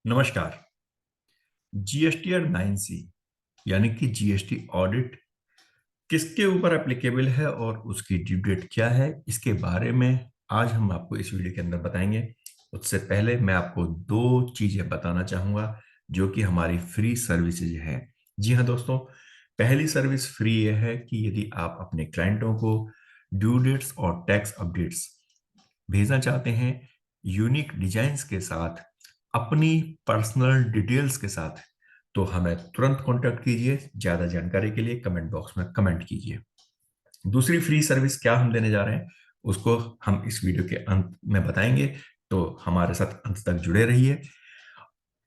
नमस्कार। जीएसटी और 9C यानी कि जीएसटी ऑडिट किसके ऊपर एप्लीकेबल है और उसकी ड्यू डेट क्या है, इसके बारे में आज हम आपको इस वीडियो के अंदर बताएंगे। उससे पहले मैं आपको दो चीजें बताना चाहूंगा जो कि हमारी फ्री सर्विसेज हैं। जी हाँ दोस्तों, पहली सर्विस फ्री ये है कि यदि आप अपने क्लाइंटों को ड्यू डेट्स और टैक्स अपडेट्स भेजना चाहते हैं यूनिक डिजाइन्स के साथ, अपनी पर्सनल डिटेल्स के साथ, तो हमें तुरंत कांटेक्ट कीजिए। ज्यादा जानकारी के लिए कमेंट बॉक्स में कमेंट कीजिए। दूसरी फ्री सर्विस क्या हम देने जा रहे हैं उसको हम इस वीडियो के अंत में बताएंगे, तो हमारे साथ अंत तक जुड़े रहिए।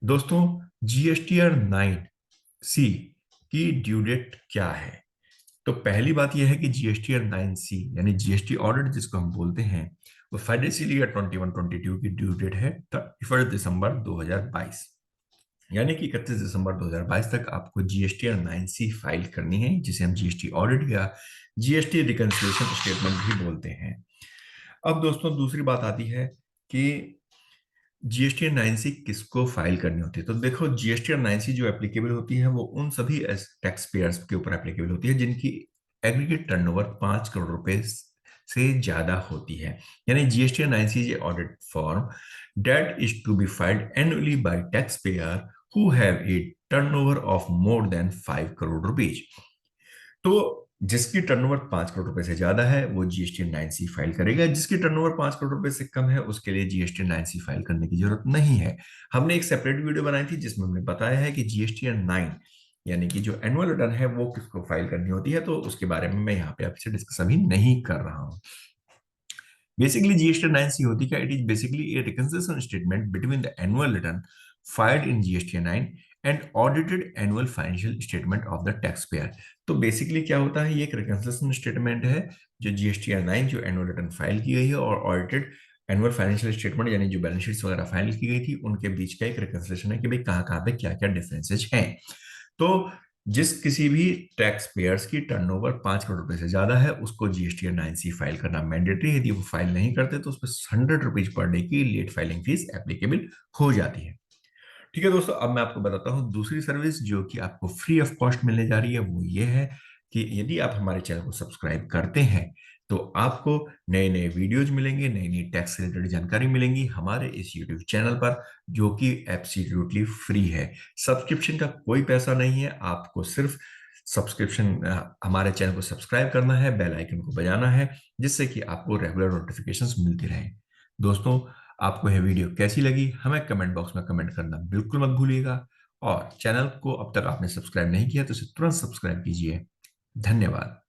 दोस्तों, जीएसटीआर 9C की ड्यू डेट क्या है? तो पहली बात यह है कि जीएसटीआर 9C यानी जीएसटी ऑडिट जिसको हम बोलते हैं, वो फाइनेंशियल ईयर 21-22 की ड्यू डेट है 31 दिसंबर 2022। यानी कि 31 दिसंबर 2022 तक आपको जीएसटीआर 9C फाइल करनी है, जिसे हम जीएसटी ऑडिट या जीएसटी रिकंसिलिएशन स्टेटमेंट भी बोलते हैं। अब दोस्तों, दूसरी बात आती है कि जीएसटी 9C किसको फाइल करनी होती है। तो देखो, जीएसटी 9C जो एप्लीकेबल होती है वो उन सभी टैक्स पेयर्स के ऊपर एप्लीकेबल होती है जिनकी एग्रीगेट टर्नओवर 5 करोड़ रुपए से ज्यादा होती है। यानी GST 9C is audit form that is to be filed annually by tax payer who have a turnover of more than 5 crore rupees. तो जिसकी टर्नओवर 5 करोड़ रुपए से ज्यादा है वो जीएसटी 9C फाइल करेगा। जिसकी टर्नओवर 5 करोड़ रुपए से कम है उसके लिए जीएसटी 9C फाइल करने की जरूरत नहीं है। हमने एक सेपरेट वीडियो बनाई थी जिसमें हमने बताया है कि जीएसटी 9 यानी कि जो एनुअल रिटर्न है वो किसको फाइल करनी होती है, तो उसके बारे में मैं यहाँ पे आपसे डिस्कस अभी नहीं कर रहा हूँ। Basically, GST 9C होती क्या? It is basically a reconciliation statement between the annual return filed in GST 9 and audited annual financial statement of the taxpayer। तो बेसिकली क्या होता है, ये एक रिकंसिलिएशन स्टेटमेंट है जो जीएसटी 9 जो एनुअल रिटर्न फाइल की गई है और ऑडिटेड एनुअल फाइनेंशियल स्टेटमेंट यानी जो बैलेंस शीट्स वगैरह फाइल की गई थी उनके बीच का एक रिकंसिलिएशन है कि भाई कहाँ कहाँ पे क्या क्या डिफरेंसेज हैं। तो जिस किसी भी टैक्स पेयर्स की टर्नओवर 5 करोड़ रुपए से ज्यादा है उसको जीएसटी 9C फाइल करना मैंडेटरी है। यदि वो फाइल नहीं करते तो उस पर 100 रुपीज पर डे की लेट फाइलिंग फीस एप्लीकेबल हो जाती है। ठीक है दोस्तों, अब मैं आपको बताता हूँ दूसरी सर्विस जो कि आपको फ्री ऑफ कॉस्ट मिलने जा रही है। वो ये है कि यदि आप हमारे चैनल को सब्सक्राइब करते हैं तो आपको नए नए वीडियोज मिलेंगे, नई नई टैक्स से रिलेटेड जानकारी मिलेंगी हमारे इस यूट्यूब चैनल पर, जो कि एब्सोल्युटली फ्री है। सब्सक्रिप्शन का कोई पैसा नहीं है, आपको सिर्फ सब्सक्रिप्शन हमारे चैनल को सब्सक्राइब करना है, बेल आइकन को बजाना है, जिससे कि आपको रेगुलर नोटिफिकेशंस मिलती रहें। दोस्तों, आपको यह वीडियो कैसी लगी हमें कमेंट बॉक्स में कमेंट करना बिल्कुल मत भूलिएगा। और चैनल को अब तक आपने सब्सक्राइब नहीं किया तो इसे तुरंत सब्सक्राइब कीजिए। धन्यवाद।